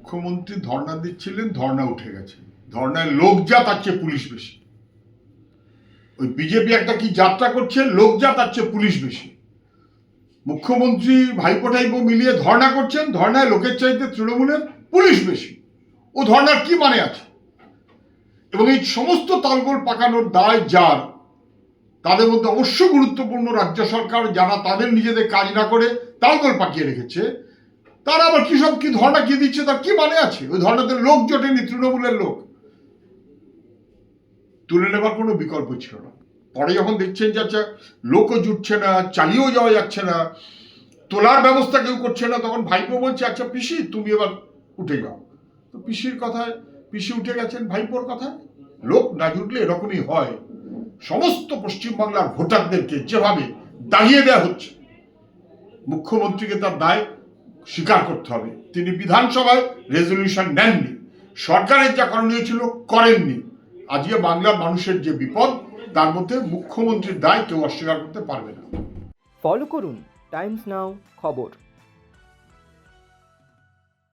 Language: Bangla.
মুখ্যমন্ত্রী ধর্ণা দিচ্ছিলেন, ধর্ণা উঠে গেছে। ধর্ণায় লোক যা তার চেয়ে পুলিশ বেশি। ওই বিজেপি একটা কি যাত্রা করছে, লোক যা তার চেয়ে পুলিশ বেশি। মুখ্যমন্ত্রী ভাইপো টাইপো মিলিয়ে ধর্ণা করছেন, ধর্ণায় লোকের চাইতে তৃণমূলের পুলিশ বেশি। ও ধর্ণার কি মানে আছে? এবং এই সমস্ত তালগোল পাকানোর দায় যার, তাদের মধ্যে অবশ্য গুরুত্বপূর্ণ রাজ্য সরকার, যারা তাদের নিজেদের কাজ না করে তালগোল পাকিয়ে রেখেছে, তারা আবার কি সব কি ধর্ণা কি দিচ্ছে, তার কি মানে আছে? ওই ধর্ণাতে লোক জোটেনি, তৃণমূলের লোক তুলে নেবার কোনো বিকল্প ছিল না। পরে যখন দেখছেন যে আচ্ছা লোকও জুটছে না, চালিয়েও যাওয়া যাচ্ছে না, তোলার ব্যবস্থা কেউ করছে না, তখন ভাইপো বলছে আচ্ছা পিসি তুমি এবার উঠে যাও। তো পিসির কথায় পিসি উঠে গেছেন, ভাইপোর কথায় লোক না জুটলে এরকমই হয়। সমস্ত পশ্চিমবাংলার ভোটারদেরকে যেভাবে দাঁড়িয়ে দেওয়া হচ্ছে, মুখ্যমন্ত্রীকে তার দায় স্বীকার করতে হবে। তিনি বিধানসভায় রেজলিউশন নেননি, সরকারের যা করণীয় ছিল করেননি। আজকে বাংলার মানুষের যে বিপদ, তার মধ্যে মুখ্যমন্ত্রীর দায় কেউ অস্বীকার করতে পারবে না। ফলো করুন টাইমস নাও খবর।